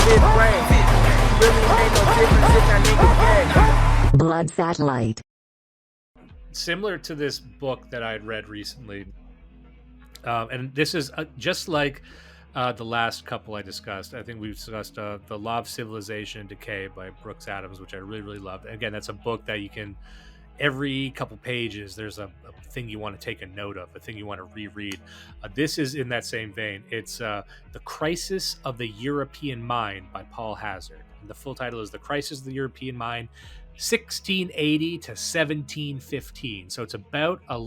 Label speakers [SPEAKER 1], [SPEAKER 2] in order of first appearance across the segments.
[SPEAKER 1] fifth grade. Really ain't no difference if that nigga gay.
[SPEAKER 2] Blood satellite.
[SPEAKER 3] Similar to this book that I had read recently, and this is just like the last couple I discussed. I think we discussed The Law of Civilization and Decay by Brooks Adams, which I really, really loved. And again, that's a book that you can, every couple pages, there's a thing you want to take a note of, a thing you want to reread. This is in that same vein. It's The Crisis of the European Mind by Paul Hazard. And the full title is The Crisis of the European Mind, 1680 to 1715. So it's about a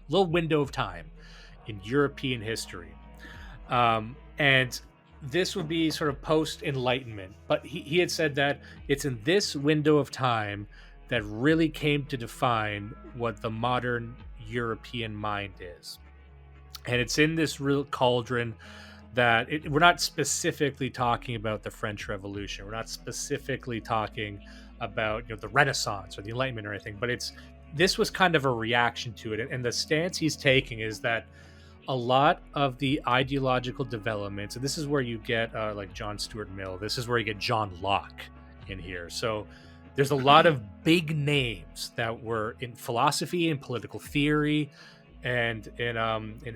[SPEAKER 3] little window of time in European history. And this would be sort of post-Enlightenment. But he had said that it's in this window of time that really came to define what the modern European mind is. And it's in this real cauldron that we're not specifically talking about the French Revolution. We're not specifically talking about the Renaissance or the Enlightenment or anything, but this was kind of a reaction to it. And the stance he's taking is that a lot of the ideological developments, and this is where you get like John Stuart Mill, this is where you get John Locke in here. So there's a lot of big names that were in philosophy and political theory and in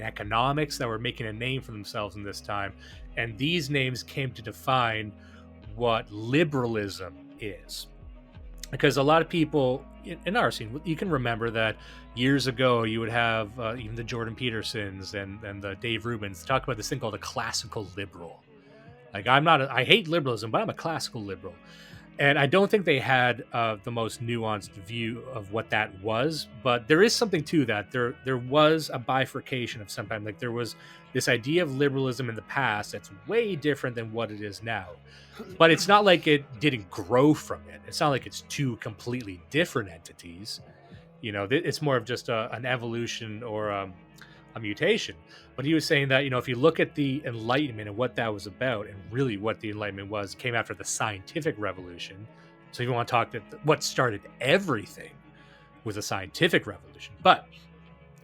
[SPEAKER 3] economics that were making a name for themselves in this time. And these names came to define what liberalism is. Because a lot of people in our scene, you can remember that years ago you would have even the Jordan Petersons and the Dave Rubins talk about this thing called a classical liberal. Like, I hate liberalism, but I'm a classical liberal. And I don't think they had the most nuanced view of what that was, but there is something to that. There was a bifurcation of some kind. Like, there was this idea of liberalism in the past that's way different than what it is now. But it's not like it didn't grow from it. It's not like it's two completely different entities. It's more of just an evolution or a mutation. But he was saying that, if you look at the Enlightenment and what that was about, and really what the Enlightenment was, came after the scientific revolution. So if you want to talk that what started everything was a scientific revolution. But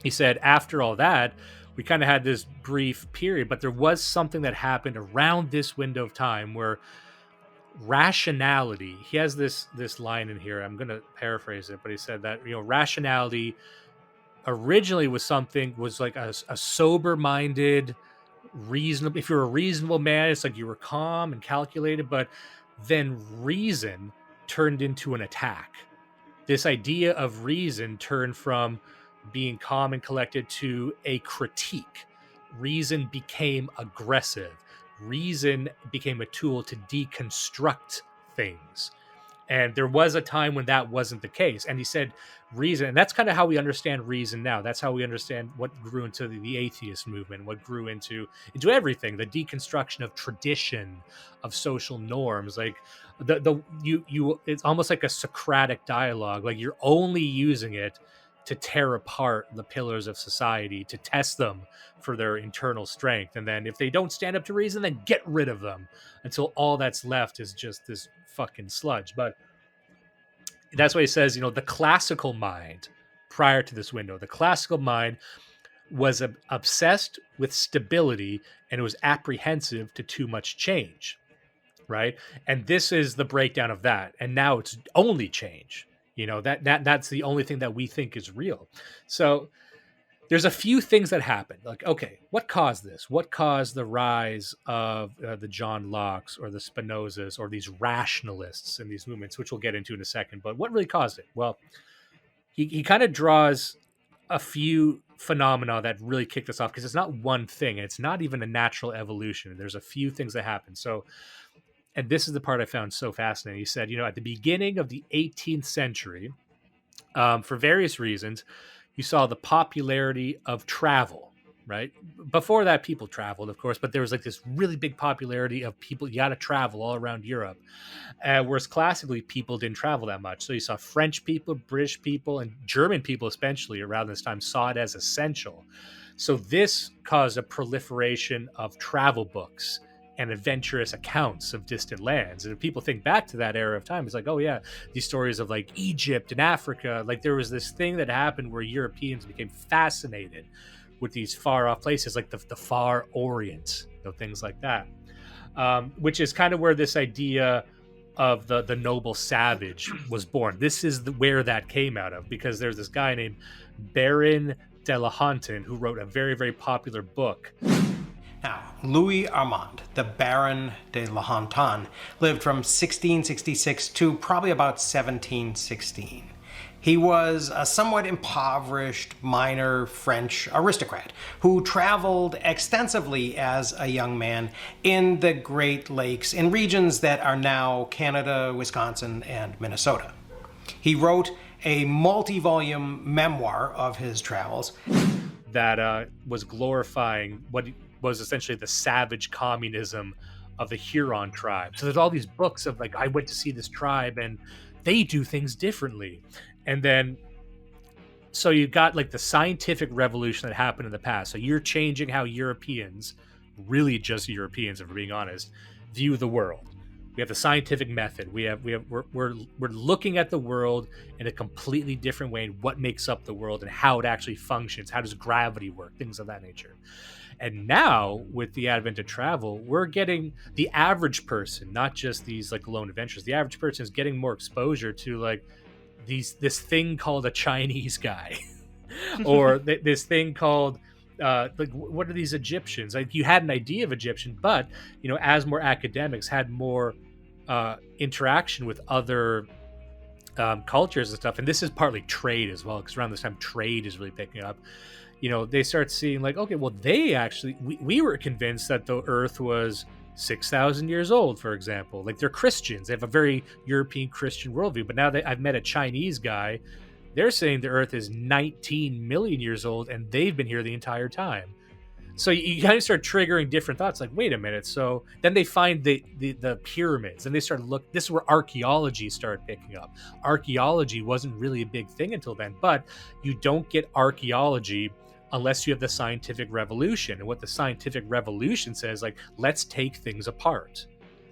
[SPEAKER 3] he said after all that, we kind of had this brief period, but there was something that happened around this window of time where rationality, he has this line in here, I'm going to paraphrase it, but he said that, rationality originally was like a sober-minded, reasonable. If you're a reasonable man, it's like you were calm and calculated, but then reason turned into an attack. This idea of reason turned from being calm and collected to a critique. Reason became aggressive. Reason became a tool to deconstruct things. And there was a time when that wasn't the case. And he said reason, and that's kind of how we understand reason now. That's how we understand what grew into the atheist movement, what grew into everything, the deconstruction of tradition, of social norms. Like it's almost like a Socratic dialogue. Like, you're only using it to tear apart the pillars of society, to test them for their internal strength. And then if they don't stand up to reason, then get rid of them until all that's left is just this fucking sludge. But that's why he says, the classical mind prior to this window, the classical mind was obsessed with stability and it was apprehensive to too much change, right? And this is the breakdown of that. And now it's only change. That's the only thing that we think is real. So there's a few things that happen. Like, okay, what caused this? What caused the rise of the John Locke's or the Spinozas or these rationalists in these movements, which we'll get into in a second. But what really caused it? Well, he kind of draws a few phenomena that really kicked us off, because it's not one thing. And it's not even a natural evolution. There's a few things that happen. So, and this is the part I found so fascinating. He said, at the beginning of the 18th century, for various reasons, you saw the popularity of travel, right? Before that, people traveled, of course, but there was like this really big popularity of people. You got to travel all around Europe. Whereas classically, people didn't travel that much. So you saw French people, British people, and German people especially around this time saw it as essential. So this caused a proliferation of travel books and adventurous accounts of distant lands. And if people think back to that era of time, it's like, oh yeah, these stories of like Egypt and Africa, like there was this thing that happened where Europeans became fascinated with these far off places, like the far Orient, things like that. which is kind of where this idea of the noble savage was born. This is where that came out of, because there's this guy named Baron de la Hontan who wrote a very, very popular book.
[SPEAKER 2] Now, Louis Armand, the Baron de la Hontan, lived from 1666 to probably about 1716. He was a somewhat impoverished minor French aristocrat who traveled extensively as a young man in the Great Lakes in regions that are now Canada, Wisconsin, and Minnesota. He wrote a multi-volume memoir of his travels
[SPEAKER 3] that was glorifying what was essentially the savage communism of the Huron tribe. So there's all these books of like, I went to see this tribe and they do things differently. And then, so you got like the scientific revolution that happened in the past. So you're changing how Europeans, really just Europeans, if we're being honest, view the world. We have the scientific method. We're looking at the world in a completely different way, and what makes up the world and how it actually functions. How does gravity work? Things of that nature. And now, with the advent of travel, we're getting the average person, not just these like lone adventurers. The average person is getting more exposure to like this thing called a Chinese guy, or this thing called like what are these Egyptians? Like you had an idea of Egyptian, but you know, as more academics had more interaction with other cultures and stuff, and this is partly trade as well, because around this time trade is really picking up. You know, they start seeing like, okay, well, they actually, we were convinced that the Earth was 6,000 years old, for example. Like they're Christians, they have a very European Christian worldview. But now I've met a Chinese guy, they're saying the Earth is 19 million years old, and they've been here the entire time. So you kind of start triggering different thoughts. Like, wait a minute. So then they find the pyramids, and they start to look. This is where archaeology started picking up. Archaeology wasn't really a big thing until then, but you don't get archaeology unless you have the scientific revolution. And what the scientific revolution says, like, let's take things apart.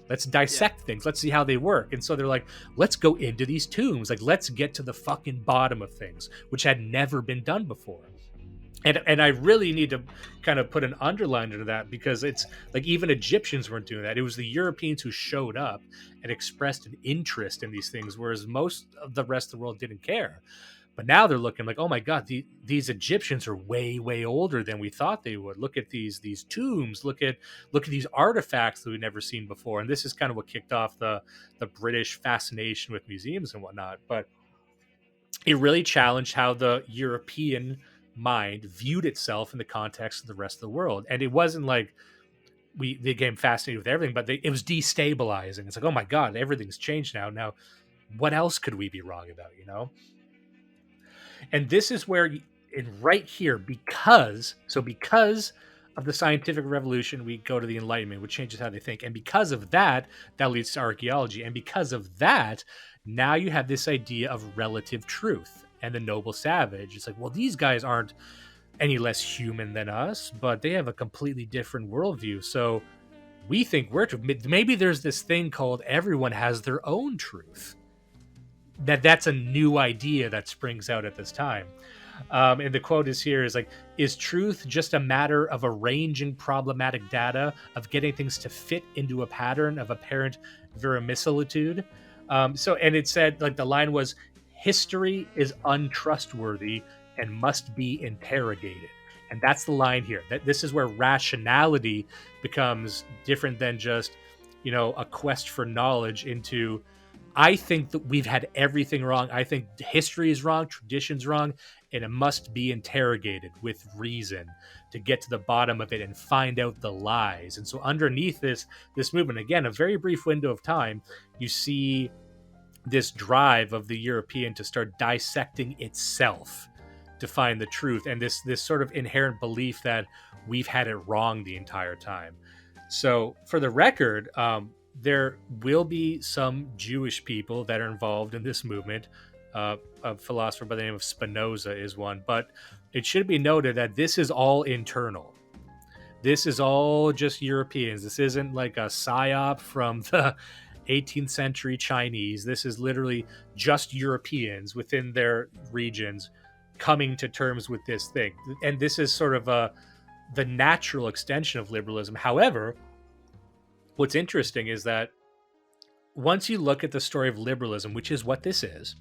[SPEAKER 3] Let's dissect things. Let's see how they work. And so they're like, let's go into these tombs. Like, let's get to the fucking bottom of things, which had never been done before. And I really need to kind of put an underline to that, because it's like even Egyptians weren't doing that. It was the Europeans who showed up and expressed an interest in these things, whereas most of the rest of the world didn't care. But now they're looking like, oh my God, these Egyptians are way, way older than we thought they would. Look at these tombs. Look at these artifacts that we've never seen before. And this is kind of what kicked off the British fascination with museums and whatnot. But it really challenged how the European mind viewed itself in the context of the rest of the world. And it wasn't like they became fascinated with everything, but it was destabilizing. It's like, oh my God, everything's changed now. Now, what else could we be wrong about, you know? And this is where, right here, because of the scientific revolution, we go to the Enlightenment, which changes how they think. And because of that, that leads to archaeology. And because of that, now you have this idea of relative truth and the noble savage. It's like, well, these guys aren't any less human than us, but they have a completely different worldview. So we think maybe there's this thing called everyone has their own truth. That's a new idea that springs out at this time. And the quote is here is like, is truth just a matter of arranging problematic data, of getting things to fit into a pattern of apparent verisimilitude? And it said, like, the line was, history is untrustworthy and must be interrogated. And that's the line here. That this is where rationality becomes different than just, you know, a quest for knowledge into, I think that we've had everything wrong. I think history is wrong, tradition's wrong, and it must be interrogated with reason to get to the bottom of it and find out the lies. And so underneath this movement, again, a very brief window of time, you see this drive of the European to start dissecting itself to find the truth, and this sort of inherent belief that we've had it wrong the entire time. So for the record, there will be some Jewish people that are involved in this movement. A philosopher by the name of Spinoza is one, but it should be noted that this is all internal. This is all just Europeans. This isn't like a psyop from the 18th century Chinese. This is literally just Europeans within their regions coming to terms with this thing. And this is sort of the natural extension of liberalism. However, what's interesting is that once you look at the story of liberalism, which is what this is,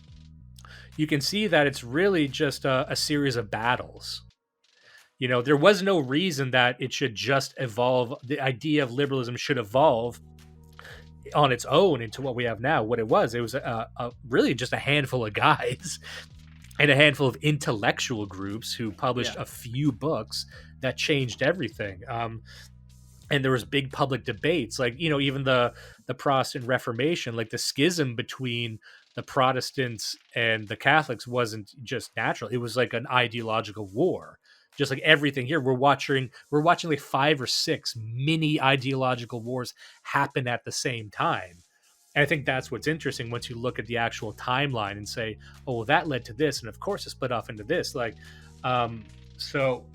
[SPEAKER 3] you can see that it's really just a series of battles. There was no reason that it should just evolve. The idea of liberalism should evolve on its own into what we have now. What it was really just a handful of guys and a handful of intellectual groups who published a few books that changed everything. And there was big public debates, like, even the Protestant Reformation, like the schism between the Protestants and the Catholics wasn't just natural. It was like an ideological war. Just like everything here, we're watching like 5 or 6 mini ideological wars happen at the same time. And I think that's what's interesting once you look at the actual timeline and say, oh, well, that led to this, and of course it split off into this. So,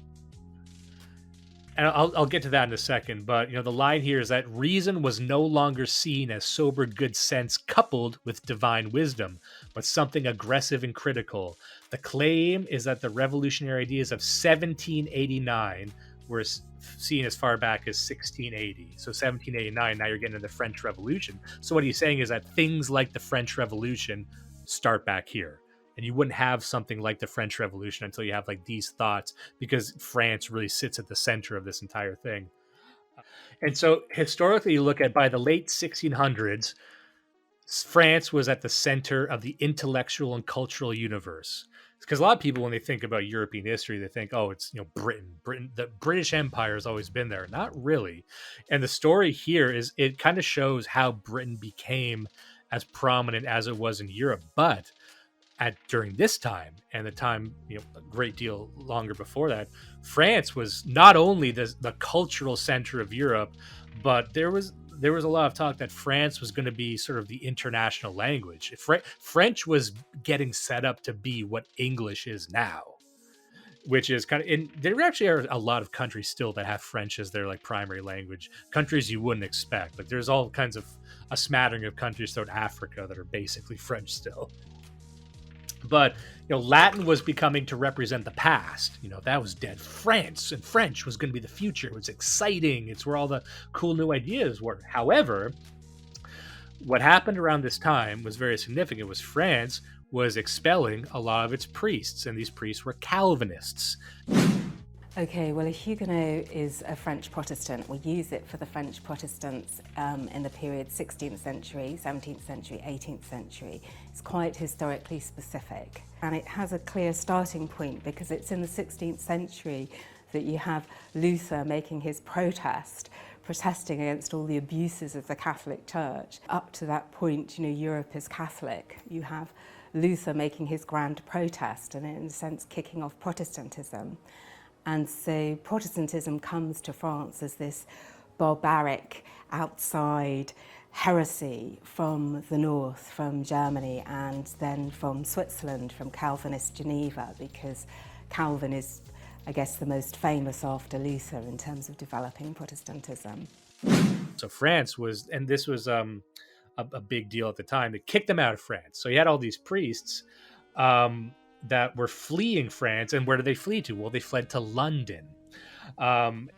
[SPEAKER 3] and I'll get to that in a second, but the line here is that reason was no longer seen as sober good sense coupled with divine wisdom, but something aggressive and critical. The claim is that the revolutionary ideas of 1789 were seen as far back as 1680. So 1789, now you're getting into the French Revolution. So what he's saying is that things like the French Revolution start back here. And you wouldn't have something like the French Revolution until you have like these thoughts, because France really sits at the center of this entire thing. And so historically, you look at by the late 1600s, France was at the center of the intellectual and cultural universe. Because a lot of people, when they think about European history, they think, oh, it's Britain. The British Empire has always been there. Not really. And the story here is it kind of shows how Britain became as prominent as it was in Europe, but during this time and the time, a great deal longer before that, France was not only the cultural center of Europe, but there was a lot of talk that France was going to be sort of the international language. French was getting set up to be what English is now, which is kind of, and there actually are a lot of countries still that have French as their like primary language. Countries you wouldn't expect. Like there's all kinds of a smattering of countries throughout Africa that are basically French still. But Latin was becoming to represent the past. That was dead. French was going to be the future. It was exciting. It's where all the cool new ideas were. However, what happened around this time was very significant. Was France was expelling a lot of its priests, and these priests were Calvinists.
[SPEAKER 4] Okay, well, a Huguenot is a French Protestant. We use it for the French Protestants in the period 16th century, 17th century, 18th century. It's quite historically specific. And it has a clear starting point because it's in the 16th century that you have Luther making his protesting against all the abuses of the Catholic Church. Up to that point, Europe is Catholic. You have Luther making his grand protest and in a sense kicking off Protestantism. And so Protestantism comes to France as this barbaric outside heresy from the north, from Germany, and then from Switzerland, from Calvinist Geneva, because Calvin is, I guess, the most famous after Luther in terms of developing Protestantism.
[SPEAKER 3] So France was, and this was a big deal at the time, they kicked them out of France. So you had all these priests that were fleeing France, and where did they flee to? Well, they fled to London, and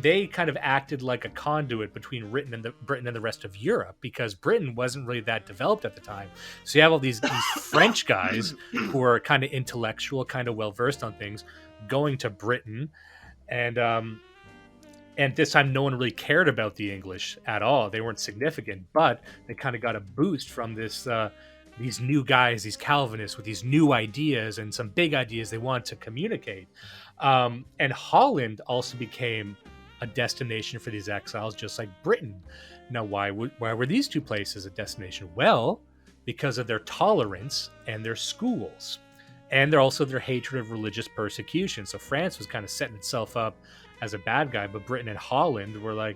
[SPEAKER 3] they kind of acted like a conduit between Britain and the rest of Europe, because Britain wasn't really that developed at the time. So you have all these French guys who are kind of intellectual, kind of well versed on things, going to Britain, and this time no one really cared about the English at all. They weren't significant, but they kind of got a boost from this. These new guys, these Calvinists with these new ideas and some big ideas they want to communicate. And Holland also became a destination for these exiles, just like Britain. Now, why were these two places a destination? Well, because of their tolerance and their schools, and their hatred of religious persecution. So France was kind of setting itself up as a bad guy, but Britain and Holland were like,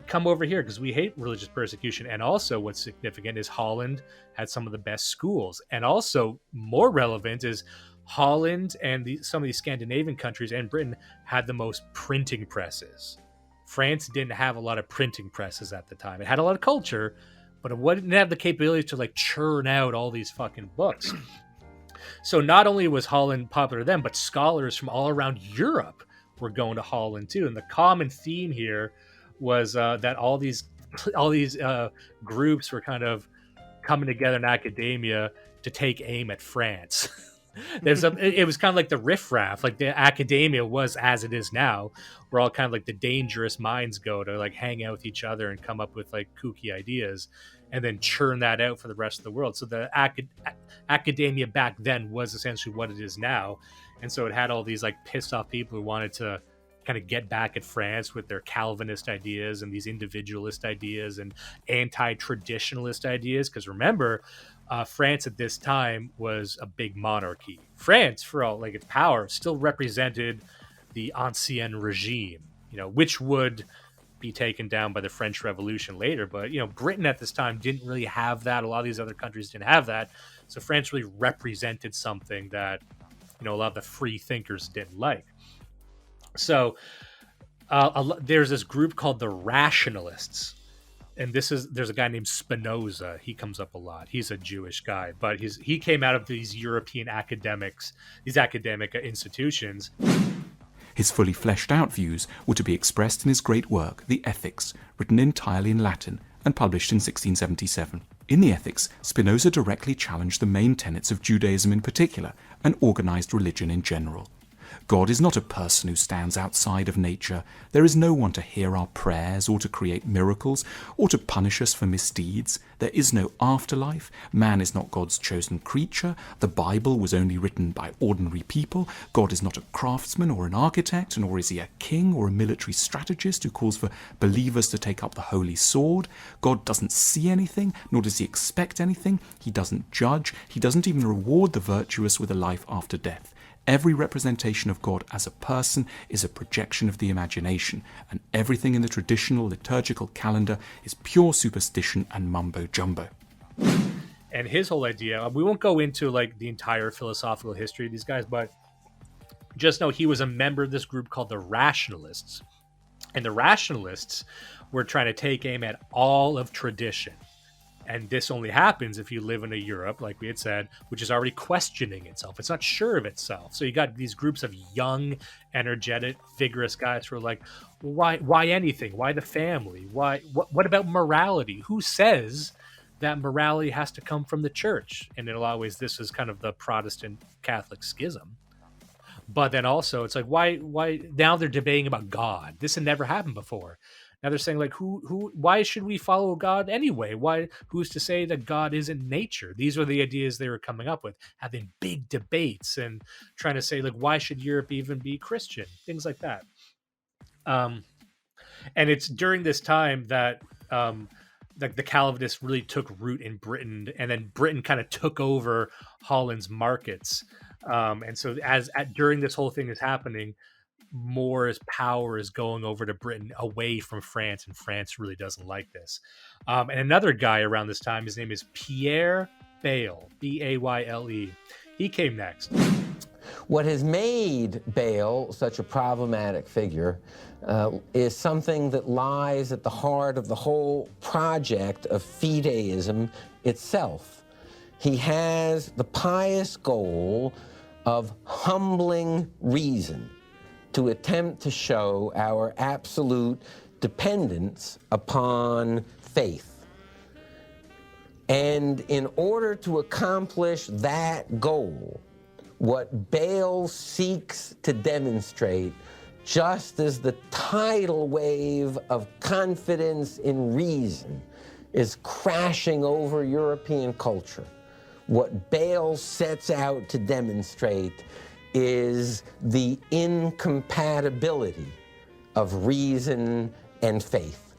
[SPEAKER 3] come over here because we hate religious persecution. And also what's significant is Holland had some of the best schools. And also more relevant is Holland and some of these Scandinavian countries and Britain had the most printing presses. France didn't have a lot of printing presses at the time. It had a lot of culture, but it didn't have the capability to like churn out all these fucking books. So not only was Holland popular then, but scholars from all around Europe were going to Holland too. And the common theme here was that all these groups were kind of coming together in academia to take aim at France. It was kind of like the riffraff, like the academia was as it is now, where all kind of like the dangerous minds go to like hang out with each other and come up with like kooky ideas, and then churn that out for the rest of the world. So the academia back then was essentially what it is now, and so it had all these like pissed off people who wanted to kind of get back at France with their Calvinist ideas and these individualist ideas and anti-traditionalist ideas. Because remember, France at this time was a big monarchy. France, for all like its power, still represented the ancien regime, which would be taken down by the French Revolution later. But Britain at this time didn't really have that. A lot of these other countries didn't have that. So France really represented something that a lot of the free thinkers didn't like. So there's this group called the Rationalists, and there's a guy named Spinoza. He comes up a lot. He's a Jewish guy, but he came out of these European academics, these academic institutions.
[SPEAKER 5] His fully fleshed out views were to be expressed in his great work, The Ethics, written entirely in Latin and published in 1677. In the Ethics, Spinoza directly challenged the main tenets of Judaism in particular and organized religion in general. God is not a person who stands outside of nature. There is no one to hear our prayers or to create miracles or to punish us for misdeeds. There is no afterlife. Man is not God's chosen creature. The Bible was only written by ordinary people. God is not a craftsman or an architect, nor is he a king or a military strategist who calls for believers to take up the holy sword. God doesn't see anything, nor does he expect anything. He doesn't judge. He doesn't even reward the virtuous with a life after death. Every representation of God as a person is a projection of the imagination, and everything in the traditional liturgical calendar is pure superstition and mumbo-jumbo.
[SPEAKER 3] And his whole idea, we won't go into like the entire philosophical history of these guys, but just know he was a member of this group called the Rationalists. And the Rationalists were trying to take aim at all of tradition. And this only happens if you live in a Europe, like we had said, which is already questioning itself. It's not sure of itself. So you got these groups of young, energetic, vigorous guys who are like, why anything? Why the family? What about morality? Who says that morality has to come from the church? And in a lot of ways, this is kind of the Protestant Catholic schism. But then also, it's like, why now they're debating about God? This had never happened before. Now they're saying like, why should we follow God anyway? Who's to say that God isn't nature? These were the ideas they were coming up with, having big debates and trying to say like, why should Europe even be Christian? Things like that. And it's during this time that the Calvinists really took root in Britain, and then Britain kind of took over Holland's markets. And so during this whole thing is happening, more power is going over to Britain away from France, and France really doesn't like this. And another guy around this time, his name is Pierre Bayle, Bayle. He came next.
[SPEAKER 6] What has made Bayle such a problematic figure is something that lies at the heart of the whole project of fideism itself. He has the pious goal of humbling reason to attempt to show our absolute dependence upon faith. And in order to accomplish that goal, what Bayle seeks to demonstrate, just as the tidal wave of confidence in reason is crashing over European culture, what Bayle sets out to demonstrate is the incompatibility of reason and faith.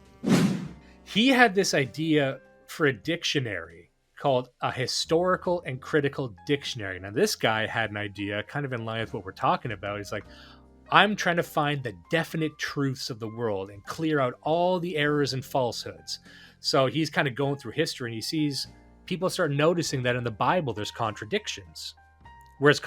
[SPEAKER 3] He had this idea for a dictionary called a historical and critical dictionary. Now, this guy had an idea kind of in line with what we're talking about. He's like, I'm trying to find the definite truths of the world and clear out all the errors and falsehoods. So he's kind of going through history, and he sees people start noticing that in the Bible there's contradictions. Whereas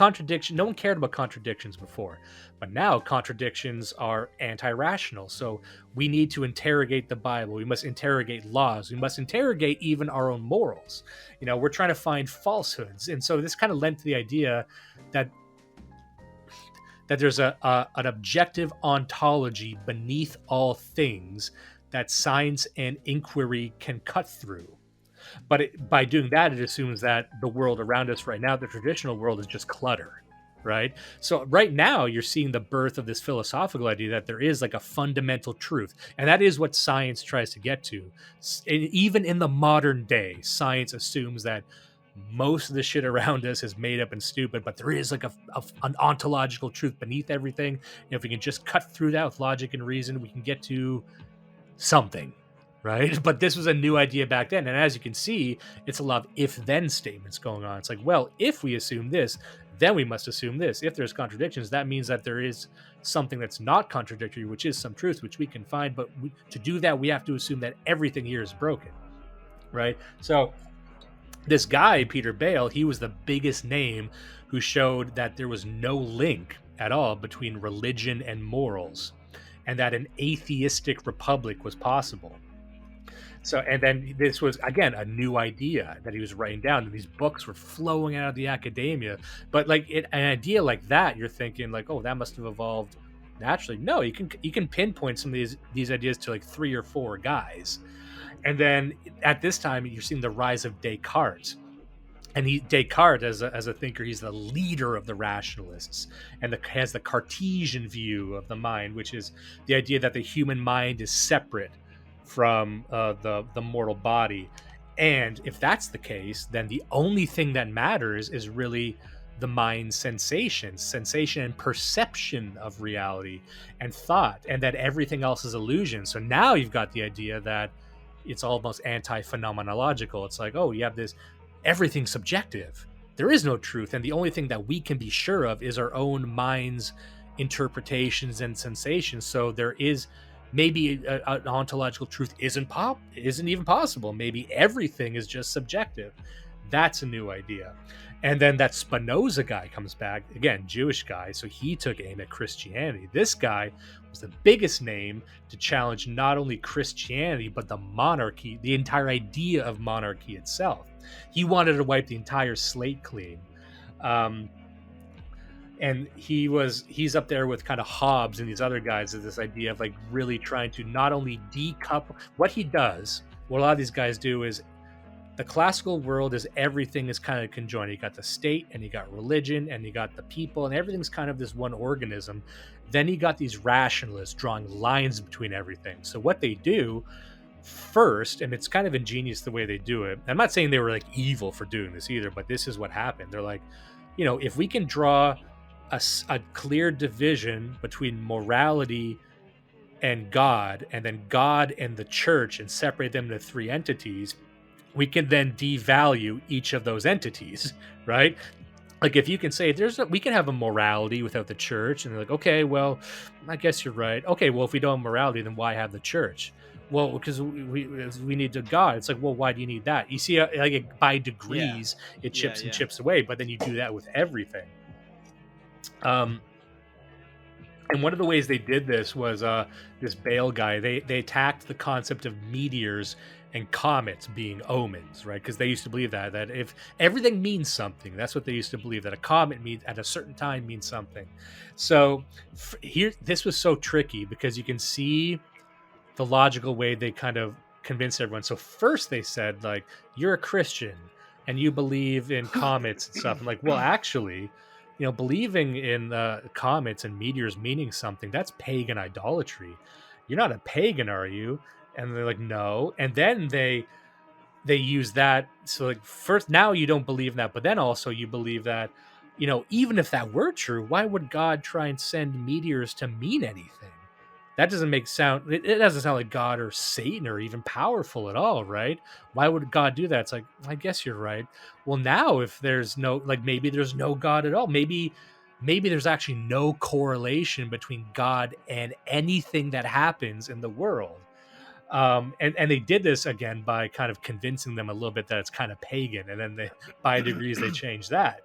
[SPEAKER 3] no one cared about contradictions before, but now contradictions are anti-rational. So we need to interrogate the Bible. We must interrogate laws. We must interrogate even our own morals. We're trying to find falsehoods. And so this kind of lent to the idea that there's an objective ontology beneath all things that science and inquiry can cut through. But by doing that, it assumes that the world around us right now, the traditional world, is just clutter, right? So right now, you're seeing the birth of this philosophical idea that there is like a fundamental truth, and that is what science tries to get to. Even in the modern day, science assumes that most of the shit around us is made up and stupid, but there is like an ontological truth beneath everything. And if we can just cut through that with logic and reason, we can get to something, right? But this was a new idea back then, and as you can see, it's a lot of if-then statements going on. It's like, well, if we assume this, then we must assume this. If there's contradictions, that means that there is something that's not contradictory, which is some truth which we can find. But to do that, we have to assume that everything here is broken, right? So this guy, Peter Bale, he was the biggest name who showed that there was no link at all between religion and morals, and that an atheistic republic was possible. So, and then this was, again, a new idea that he was writing down, and these books were flowing out of the academia. But like an idea like that, you're thinking like, oh, that must have evolved naturally. No, you can pinpoint some of these ideas to like 3 or 4 guys. And then at this time, you're seeing the rise of Descartes. And Descartes, as a thinker, he's the leader of the rationalists, and has the Cartesian view of the mind, which is the idea that the human mind is separate from the mortal body. And if that's the case, then the only thing that matters is really the mind's sensation and perception of reality and thought, and that everything else is illusion. So now you've got the idea that it's almost anti-phenomenological. It's like, oh, you have this, everything's subjective. There is no truth, and the only thing that we can be sure of is our own mind's interpretations and sensations. So there is maybe an ontological truth isn't even possible. Maybe everything is just subjective. That's a new idea. And then that Spinoza guy comes back, again, Jewish guy, so he took aim at Christianity. This guy was the biggest name to challenge not only Christianity, but the monarchy, the entire idea of monarchy itself. He wanted to wipe the entire slate clean. And he's up there with kind of Hobbes and these other guys of this idea of like really trying to not only decouple. What he does, what a lot of these guys do is, the classical world is everything is kind of conjoined. You got the state, and you got religion, and you got the people, and everything's kind of this one organism. Then you got these rationalists drawing lines between everything. So what they do first, and it's kind of ingenious the way they do it. I'm not saying they were like evil for doing this either, but this is what happened. They're like, if we can draw a clear division between morality and God, and then God and the church, and separate them into 3 entities, we can then devalue each of those entities, right? Like if you can say we can have a morality without the church, and they're like, okay, well, I guess you're right. Okay, well, if we don't have morality, then why have the church? Well, because we need a God. It's like, well, why do you need that? You see, like by degrees, it chips and chips away, but then you do that with everything. And one of the ways they did this was this Bale guy. They attacked the concept of meteors and comets being omens, right? Because they used to believe that if everything means something, that's what they used to believe, that a comet means at a certain time means something. So here, this was so tricky because you can see the logical way they kind of convinced everyone. So first they said, like, you're a Christian and you believe in comets and stuff. I'm like, well, actually, believing in comets and meteors meaning something, that's pagan idolatry. You're not a pagan, are you? And they're like, no. And then they use that. So like, first, now you don't believe in that, but then also you believe that, even if that were true, why would God try and send meteors to mean anything? That doesn't it doesn't sound like God or Satan or even powerful at all, right? Why would God do that? It's like, I guess you're right. Well, now if there's maybe there's no God at all, maybe there's actually no correlation between God and anything that happens in the world. And they did this again by kind of convincing them a little bit that it's kind of pagan, and then by degrees they changed that.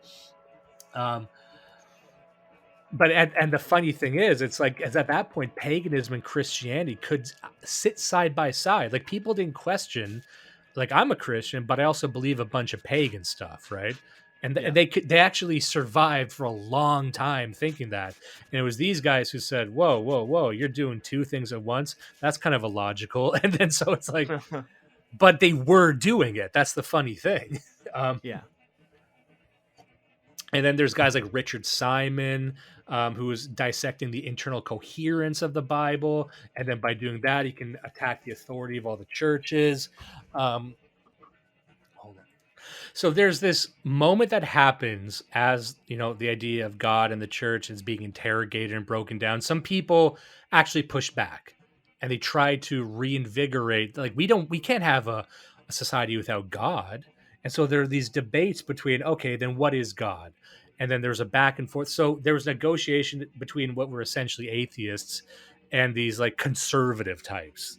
[SPEAKER 3] But the funny thing is, it's like, as at that point, paganism and Christianity could sit side by side. Like, people didn't question, like, I'm a Christian, but I also believe a bunch of pagan stuff, right? And they actually survived for a long time thinking that. And it was these guys who said, whoa, you're doing two things at once. That's kind of illogical. And then so it's like, but they were doing it. That's the funny thing.
[SPEAKER 7] Yeah.
[SPEAKER 3] And then there's guys like Richard Simon, who is dissecting the internal coherence of the Bible. And then by doing that, he can attack the authority of all the churches. Hold on. So there's this moment that happens as, the idea of God and the church is being interrogated and broken down. Some people actually push back and they try to reinvigorate. Like, we can't have a society without God. And so there are these debates between, okay, then what is God? And then there's a back and forth. So there was negotiation between what were essentially atheists and these like conservative types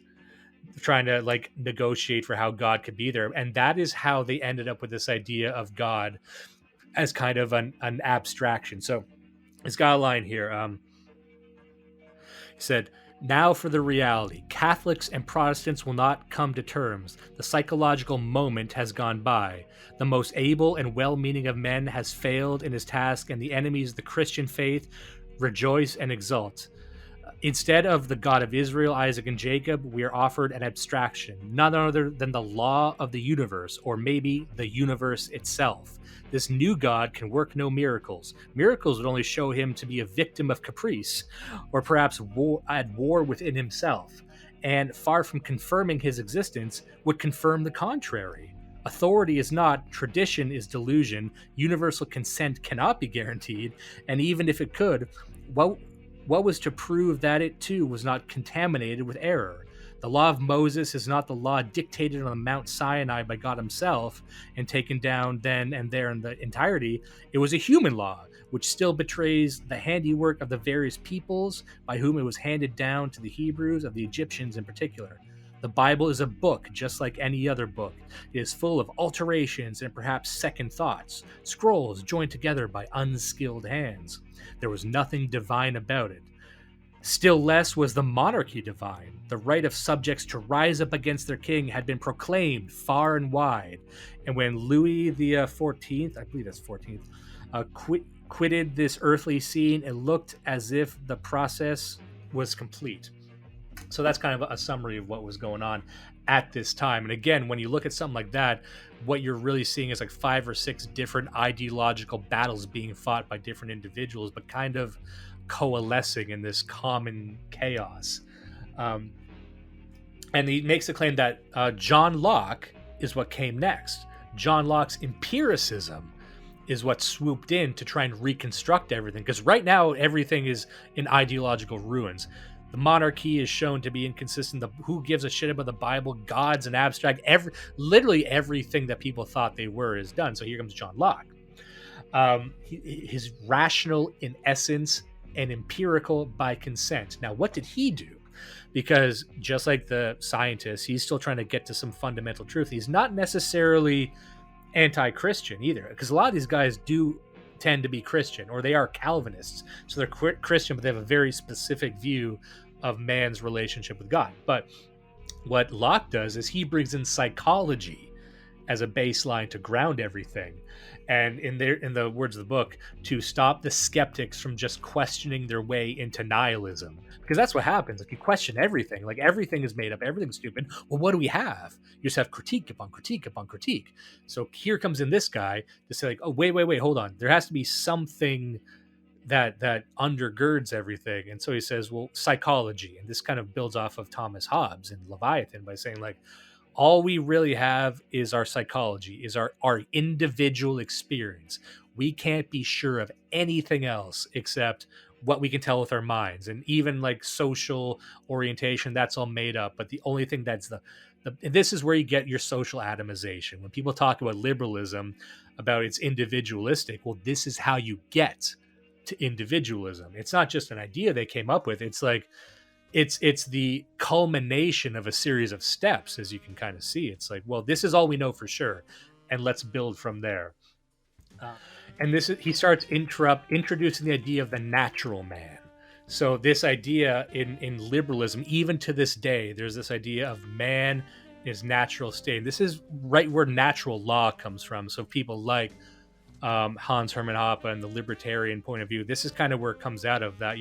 [SPEAKER 3] trying to like negotiate for how God could be there. And that is how they ended up with this idea of God as kind of an abstraction. So it's got a line here. He said, "Now for the reality. Catholics and Protestants will not come to terms. The psychological moment has gone by. The most able and well-meaning of men has failed in his task, and the enemies of the Christian faith rejoice and exult. Instead of the God of Israel, Isaac, and Jacob, we are offered an abstraction, none other than the law of the universe, or maybe the universe itself. This new God can work no miracles. Miracles would only show him to be a victim of caprice, or perhaps at war within himself, and far from confirming his existence, would confirm the contrary. Authority is not, tradition is delusion, universal consent cannot be guaranteed, and even if it could, what was to prove that it too was not contaminated with error? The law of Moses is not the law dictated on Mount Sinai by God himself and taken down then and there in the entirety. It was a human law, which still betrays the handiwork of the various peoples by whom it was handed down to the Hebrews, of the Egyptians in particular. The Bible is a book just like any other book. It is full of alterations and perhaps second thoughts, scrolls joined together by unskilled hands. There was nothing divine about it. Still less was the monarchy divine. The right of subjects to rise up against their king had been proclaimed far and wide. And when Louis the 14th, I believe that's 14th, quitted this earthly scene, it looked as if the process was complete. So that's kind of a summary of what was going on at this time. And again, when you look at something like that, what you're really seeing is like 5 or 6 different ideological battles being fought by different individuals, but kind of coalescing in this common chaos. And he makes the claim that John Locke is what came next. John Locke's empiricism is what swooped in to try and reconstruct everything, because right now everything is in ideological ruins. The monarchy is shown to be inconsistent. Who gives a shit about the Bible? God's an abstract. Literally everything that people thought they were is done. So here comes John Locke. His rational in essence and empirical by consent. Now, what did he do? Because just like the scientists, he's still trying to get to some fundamental truth. He's not necessarily anti-Christian either, because a lot of these guys do tend to be Christian, or they are Calvinists. So they're Christian, but they have a very specific view of man's relationship with God. But what Locke does is he brings in psychology as a baseline to ground everything. And in the words of the book, to stop the skeptics from just questioning their way into nihilism. Because that's what happens. Like, you question everything. Like, everything is made up. Everything's stupid. Well, what do we have? You just have critique upon critique upon critique. So here comes in this guy to say, like, oh, wait, hold on. There has to be something that undergirds everything. And so he says, well, psychology. And this kind of builds off of Thomas Hobbes in Leviathan by saying, like, all we really have is our psychology, is our individual experience. We can't be sure of anything else except what we can tell with our minds. And even like social orientation, that's all made up. But the only thing that's this is where you get your social atomization. When people talk about liberalism, about it's individualistic, well, this is how you get to individualism. It's not just an idea they came up with. It's like, it's the culmination of a series of steps, as you can kind of see. It's like, well, this is all we know for sure, and let's build from there. And he starts introducing the idea of the natural man. So this idea in liberalism, even to this day, there's this idea of man in his natural state. And this is right where natural law comes from. So people like Hans Hermann Hoppe and the libertarian point of view, this is kind of where it comes out of that.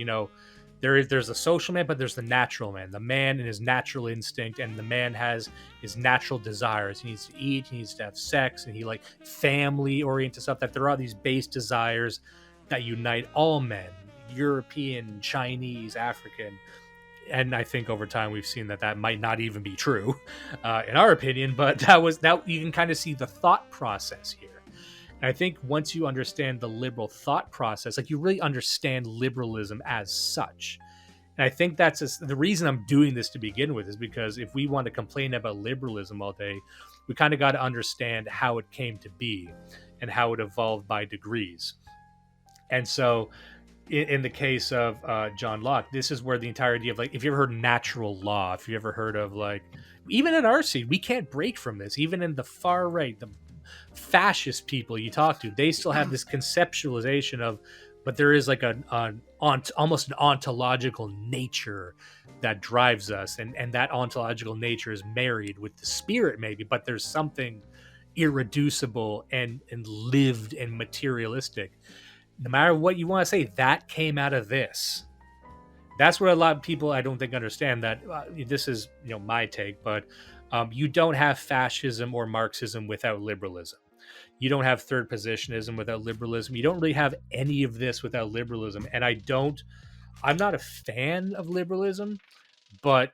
[SPEAKER 3] There's a social man, but there's the natural man, the man and his natural instinct, and the man has his natural desires. He needs to eat, he needs to have sex, and he like family oriented stuff. That there are these base desires that unite all men, European, Chinese, African. And I think over time we've seen that might not even be true, in our opinion. But that you can kind of see the thought process here. And I think once you understand the liberal thought process, like you really understand liberalism as such. And I think that's the reason I'm doing this to begin with, is because if we want to complain about liberalism all day, we kind of got to understand how it came to be and how it evolved by degrees. And so in the case of John Locke, this is where the entire idea of, like, if you ever heard natural law, if you ever heard of, like, even in our scene, we can't break from this. Even in the far right, the fascist people you talk to, they still have this conceptualization of, but there is like almost an ontological nature that drives us, and that ontological nature is married with the spirit maybe, but there's something irreducible and lived and materialistic. No matter what you want to say, that came out of this. That's what a lot of people, I don't think, understand. That this is my take, but you don't have fascism or Marxism without liberalism. You don't have third positionism without liberalism. You don't really have any of this without liberalism. And I'm not a fan of liberalism, but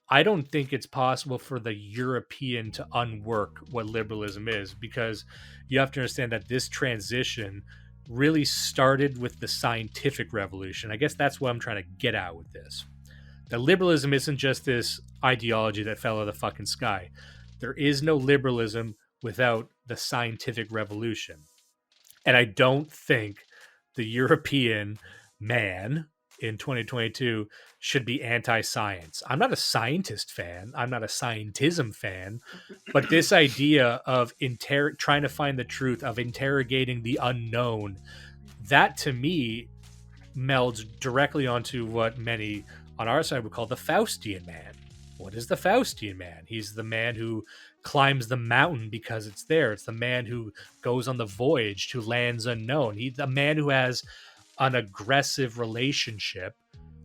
[SPEAKER 3] I don't think it's possible for the European to unwork what liberalism is, because you have to understand that this transition really started with the scientific revolution. I guess that's what I'm trying to get at with this. That liberalism isn't just this ideology that fell out of the fucking sky. There is no liberalism without the scientific revolution. And I don't think the European man in 2022 should be anti-science. I'm not a scientist fan. I'm not a scientism fan. But this idea of trying to find the truth, of interrogating the unknown, that to me melds directly onto what many on our side would call the Faustian man. What is the Faustian man? He's the man who climbs the mountain because it's there. It's the man who goes on the voyage to lands unknown. He's the man who has an aggressive relationship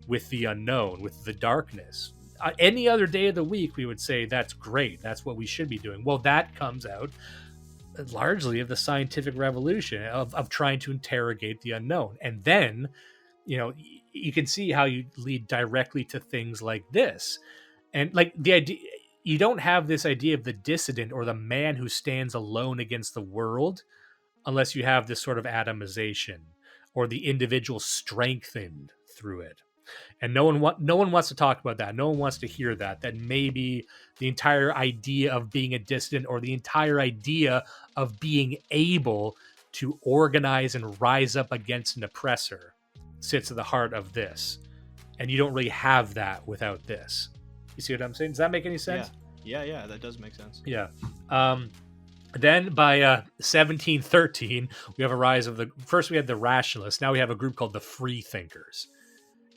[SPEAKER 3] with the unknown, with the darkness. Any other day of the week, we would say that's great. That's what we should be doing. Well, that comes out largely of the scientific revolution, of trying to interrogate the unknown. And then, you can see how you lead directly to things like this. And like the idea, you don't have this idea of the dissident or the man who stands alone against the world unless you have this sort of atomization or the individual strengthened through it. And no one wants to talk about that. No one wants to hear that maybe the entire idea of being a dissident, or the entire idea of being able to organize and rise up against an oppressor, sits at the heart of this. And you don't really have that without this. You see what I'm saying? Does that make any sense?
[SPEAKER 7] Yeah, that does make sense.
[SPEAKER 3] Yeah. Then by 1713, we have a rise of first we had the Rationalists. Now we have a group called the Freethinkers.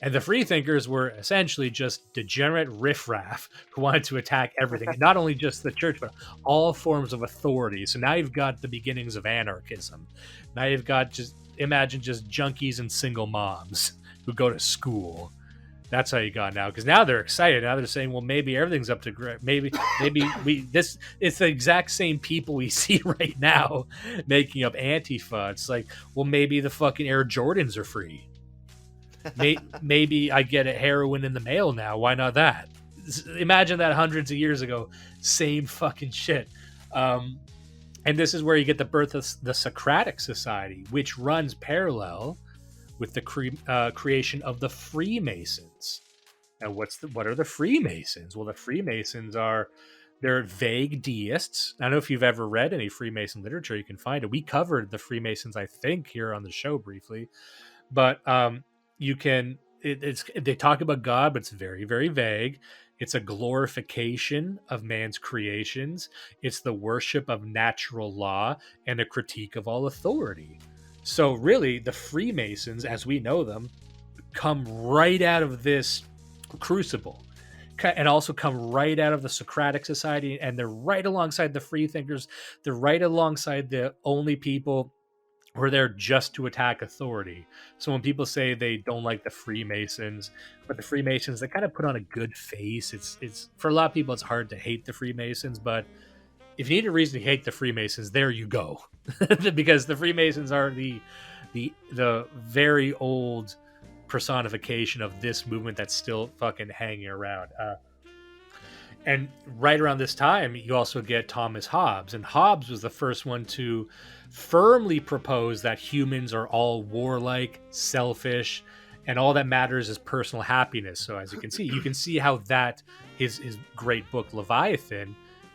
[SPEAKER 3] And the Freethinkers were essentially just degenerate riffraff who wanted to attack everything. Not only just the church, but all forms of authority. So now you've got the beginnings of anarchism. Now you've got imagine just junkies and single moms who go to school. That's how you got now, because now they're excited. Now they're saying, well, maybe everything's up to great. Maybe it's the exact same people we see right now making up Antifa. It's like, well, maybe the fucking Air Jordans are free. Maybe I get a heroin in the mail now. Why not that? Imagine that hundreds of years ago. Same fucking shit. And this is where you get the birth of the Socratic Society, which runs parallel with the creation of the Freemasons. Now, what are the Freemasons? Well, the Freemasons they're vague deists. I don't know if you've ever read any Freemason literature. You can find it. We covered the Freemasons, I think, here on the show briefly, but you can. They talk about God, but it's very, very vague. It's a glorification of man's creations. It's the worship of natural law and a critique of all authority. So really, the Freemasons, as we know them, come right out of this crucible, and also come right out of the Socratic Society, and they're right alongside the Freethinkers. They're right alongside the only people We're there just to attack authority. So when people say they don't like the Freemasons, but the Freemasons, they kind of put on a good face. It's for a lot of people, it's hard to hate the Freemasons, but if you need a reason to hate the Freemasons, there you go, because the Freemasons are the very old personification of this movement that's still fucking hanging around. And right around this time, you also get Thomas Hobbes. And Hobbes was the first one to firmly propose that humans are all warlike, selfish, and all that matters is personal happiness. So as you can see how that his great book, Leviathan,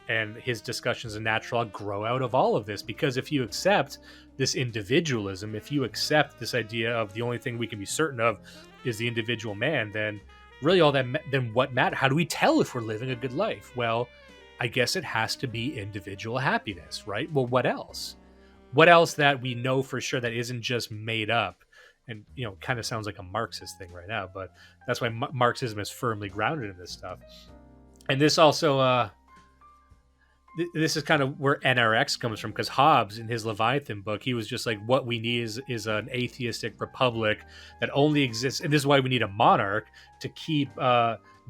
[SPEAKER 3] and his discussions in natural law grow out of all of this. Because if you accept this individualism, if you accept this idea of the only thing we can be certain of is the individual man, then really all that, then what matter? How do we tell if we're living a good life? Well, I guess it has to be individual happiness, right? Well, what else? What else that we know for sure that isn't just made up? And, kind of sounds like a Marxist thing right now, but that's why Marxism is firmly grounded in this stuff. And this also, this is kind of where NRX comes from, because Hobbes, in his Leviathan book, he was just like, what we need is an atheistic republic that only exists, and this is why we need a monarch to keep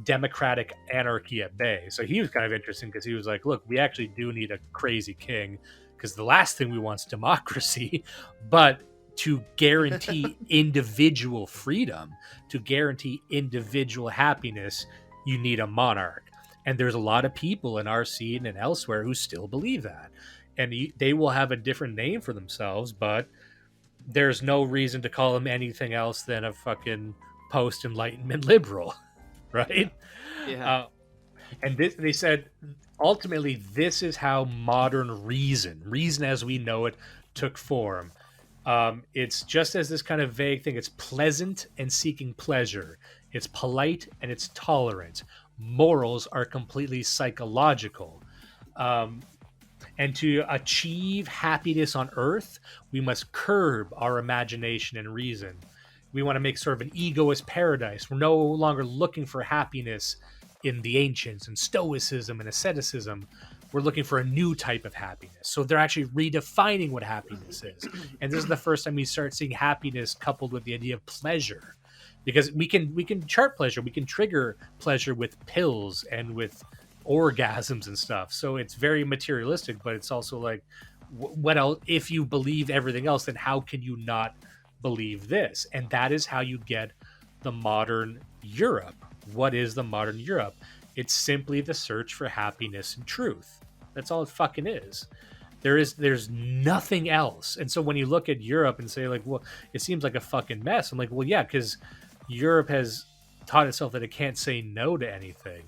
[SPEAKER 3] democratic anarchy at bay. So he was kind of interesting, because he was like, look, we actually do need a crazy king, because the last thing we want is democracy, but to guarantee individual freedom, to guarantee individual happiness, you need a monarch. And there's a lot of people in our scene and elsewhere who still believe that. And they will have a different name for themselves, but there's no reason to call them anything else than a fucking post-Enlightenment liberal, right?
[SPEAKER 7] Yeah.
[SPEAKER 3] And they said, ultimately, this is how modern reason as we know it, took form. It's just as this kind of vague thing. It's pleasant and seeking pleasure. It's polite and it's tolerant. Morals are completely psychological. And to achieve happiness on earth, we must curb our imagination and reason. We want to make sort of an egoist paradise. We're no longer looking for happiness in the ancients and stoicism and asceticism. We're looking for a new type of happiness. So they're actually redefining what happiness is. And this is the first time we start seeing happiness coupled with the idea of pleasure. Because we can chart pleasure, we can trigger pleasure with pills and with orgasms and stuff. So it's very materialistic, but it's also like, what else? If you believe everything else, then how can you not believe this? And that is how you get the modern Europe. What is the modern Europe? It's simply the search for happiness and truth. That's all it fucking is. There's nothing else. And so when you look at Europe and say, like, well, it seems like a fucking mess. I'm like, well, yeah, because Europe has taught itself that it can't say no to anything.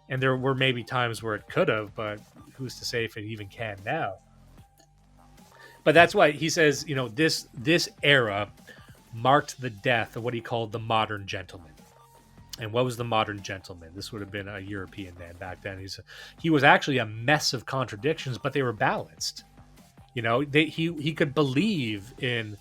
[SPEAKER 3] And there were maybe times where it could have, but who's to say if it even can now? But that's why he says, this era marked the death of what he called the modern gentleman. And what was the modern gentleman? This would have been a European man back then. He was actually a mess of contradictions, but they were balanced. He could believe in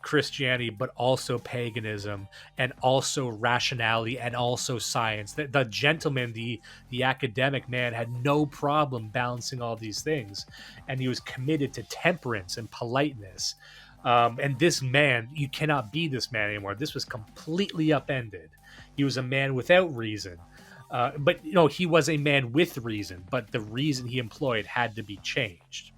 [SPEAKER 3] Christianity, but also paganism, and also rationality, and also science. The gentleman, the academic man, had no problem balancing all these things, and he was committed to temperance and politeness. And this man, you cannot be this man anymore. This was completely upended. He was a man without reason, but he was a man with reason. But the reason he employed had to be changed.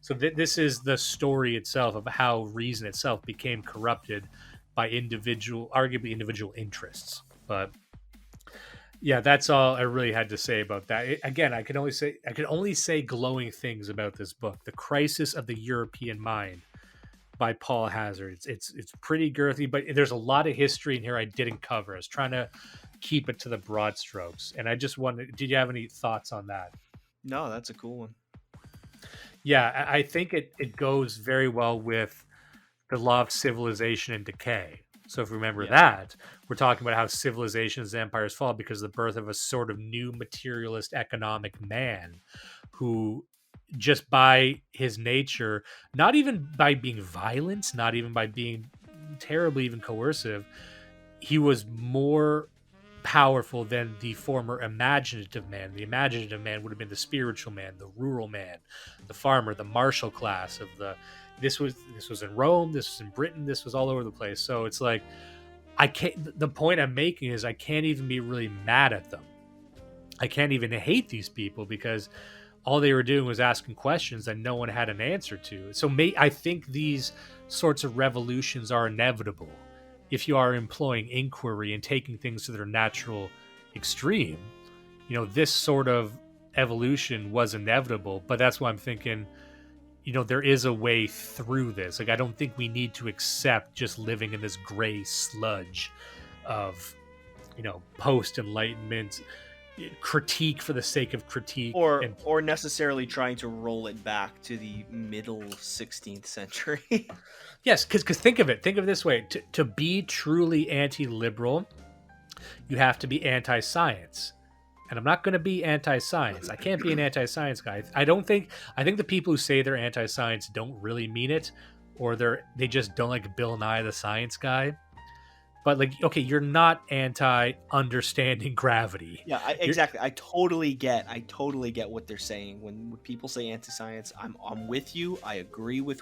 [SPEAKER 3] So this is the story itself of how reason itself became corrupted by arguably individual interests. But yeah, that's all I really had to say about that. Again, I could only say glowing things about this book, The Crisis of the European Mind by Paul Hazard. It's pretty girthy, but there's a lot of history in here I didn't cover. I was trying to keep it to the broad strokes. And I just wondered, did you have any thoughts on that?
[SPEAKER 7] No, that's a cool one.
[SPEAKER 3] Yeah, I think it goes very well with the law of civilization and decay. So if we remember that, we're talking about how civilizations and empires fall because of the birth of a sort of new materialist economic man who, just by his nature, not even by being violent, not even by being terribly even coercive, he was more powerful than the former imaginative man. The imaginative man would have been the spiritual man, the rural man, the farmer, the martial class of the this was in Rome, this was in Britain, this was all over the place. So it's like, I can't. The point I'm making is I can't even be really mad at them. I can't even hate these people because all they were doing was asking questions that no one had an answer to. So I think these sorts of revolutions are inevitable if you are employing inquiry and taking things to their natural extreme. You know, this sort of evolution was inevitable, but that's why I'm thinking, you know, there is a way through this. Like, I don't think we need to accept just living in this gray sludge of, you know, post-Enlightenment critique for the sake of critique,
[SPEAKER 7] or necessarily trying to roll it back to the middle 16th century.
[SPEAKER 3] Yes, because think of it this way: to be truly anti-liberal, you have to be anti-science. And I'm not going to be anti-science. I can't be an anti-science guy. I think the people who say they're anti-science don't really mean it, or they just don't like Bill Nye the Science Guy. But like, okay, you're not anti-understanding gravity.
[SPEAKER 7] Yeah, exactly. I totally get what they're saying when people say anti-science. I'm with you. I agree with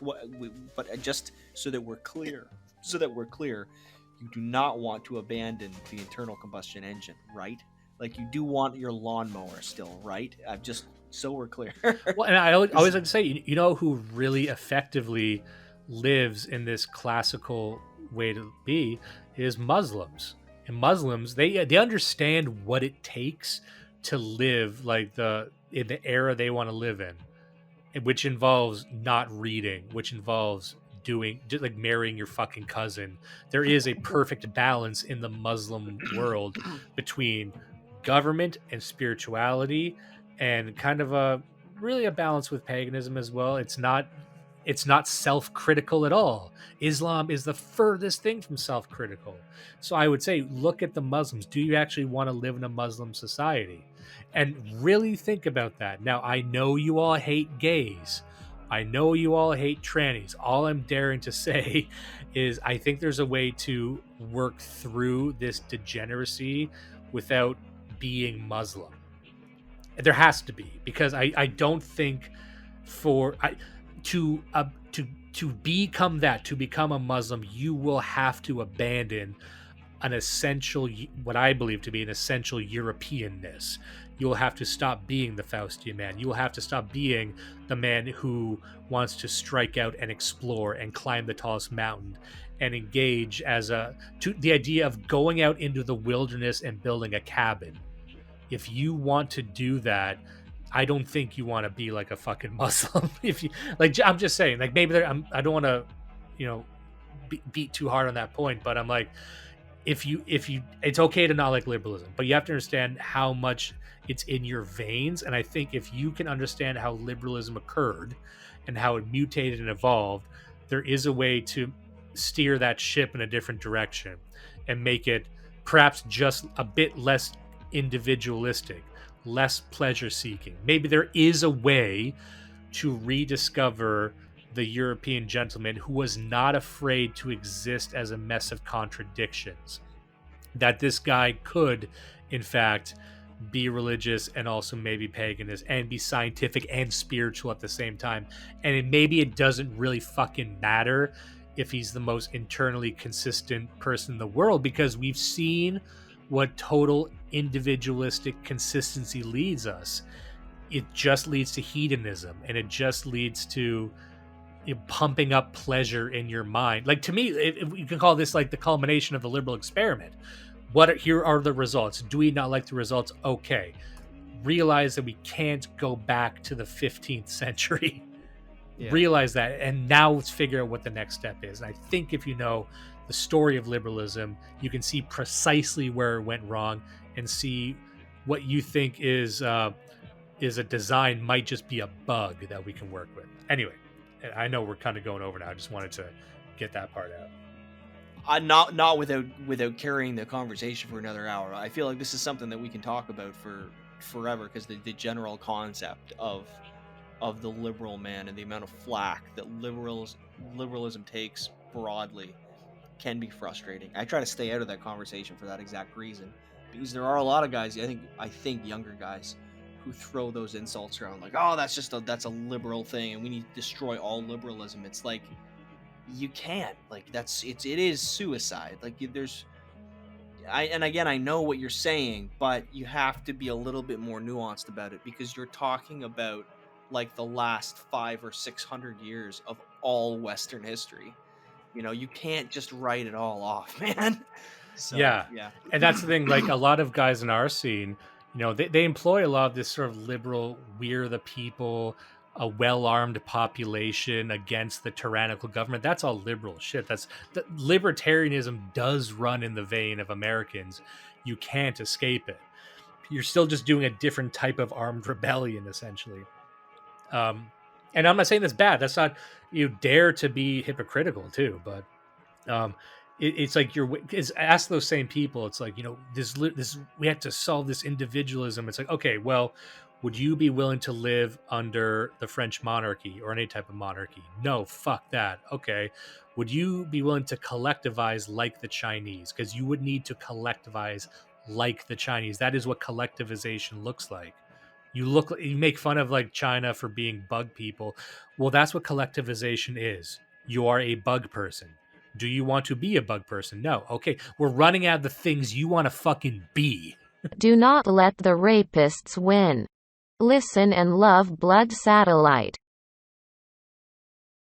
[SPEAKER 7] but just so that we're clear, you do not want to abandon the internal combustion engine, right? Like, you do want your lawnmower still, right? So we're clear.
[SPEAKER 3] Well, and I always like to say, you know who really effectively lives in this classical way to be is Muslims. And Muslims, they understand what it takes to live like in the era they want to live in, which involves not reading, which involves doing just like marrying your fucking cousin. There is a perfect balance in the Muslim world between government and spirituality, and kind of a balance with paganism as well. It's not self-critical at all. Islam is the furthest thing from self-critical. So I would say, look at the Muslims. Do you actually want to live in a Muslim society? And really think about that. Now, I know you all hate gays. I know you all hate trannies. All I'm daring to say is I think there's a way to work through this degeneracy without being Muslim. There has to be, because I don't think to become a Muslim, you will have to abandon an essential, what I believe to be an essential Europeanness. You will have to stop being the Faustian man. You will have to stop being the man who wants to strike out and explore and climb the tallest mountain and engage to the idea of going out into the wilderness and building a cabin. If you want to do that, I don't think you want to be like a fucking Muslim. If you like, I'm just saying, like, maybe I don't want to, you know, beat too hard on that point, but I'm like, if you, it's okay to not like liberalism, but you have to understand how much it's in your veins. And I think if you can understand how liberalism occurred and how it mutated and evolved, there is a way to steer that ship in a different direction and make it perhaps just a bit less individualistic, less pleasure seeking. Maybe there is a way to rediscover the European gentleman who was not afraid to exist as a mess of contradictions. That this guy could, in fact, be religious and also maybe paganist and be scientific and spiritual at the same time. And maybe it doesn't really fucking matter if he's the most internally consistent person in the world, because we've seen what total individualistic consistency leads us. It just leads to hedonism, and it just leads to pumping up pleasure in your mind. Like, to me, you can call this like the culmination of the liberal experiment. Here are the results. Do we not like the results? Okay. Realize that we can't go back to the 15th century. Yeah. Realize that, and now let's figure out what the next step is. And I think if you know the story of liberalism, you can see precisely where it went wrong and see what you think is a design might just be a bug that we can work with. Anyway, I know we're kind of going over now. I just wanted to get that part out.
[SPEAKER 7] Not without carrying the conversation for another hour. I feel like this is something that we can talk about for forever, because the general concept of the liberal man and the amount of flack that liberalism takes broadly can be frustrating. I try to stay out of that conversation for that exact reason, because there are a lot of guys, I think younger guys, who throw those insults around like, oh, that's a liberal thing and we need to destroy all liberalism. It's like, you can't, like, it is suicide. Like, and again, I know what you're saying, but you have to be a little bit more nuanced about it, because you're talking about like the last 500 or 600 years of all Western history. You know, you can't just write it all off, man. So,
[SPEAKER 3] yeah. And that's the thing, like a lot of guys in our scene, you know, they employ a lot of this sort of liberal, we're the people, a well-armed population against the tyrannical government. That's all liberal shit. Libertarianism does run in the vein of Americans. You can't escape it. You're still just doing a different type of armed rebellion, essentially. And I'm not saying that's bad. That's not, you dare to be hypocritical too, but it's like ask those same people. It's like, you know, this we have to solve this individualism. It's like, okay, well, would you be willing to live under the French monarchy or any type of monarchy? No, fuck that. Okay. Would you be willing to collectivize like the Chinese? Because you would need to collectivize like the Chinese. That is what collectivization looks like. You make fun of like China for being bug people. Well, that's what collectivization is. You are a bug person. Do you want to be a bug person? No. Okay. We're running out of the things you want to fucking be.
[SPEAKER 8] Do not let the rapists win. Listen and love Blood Satellite.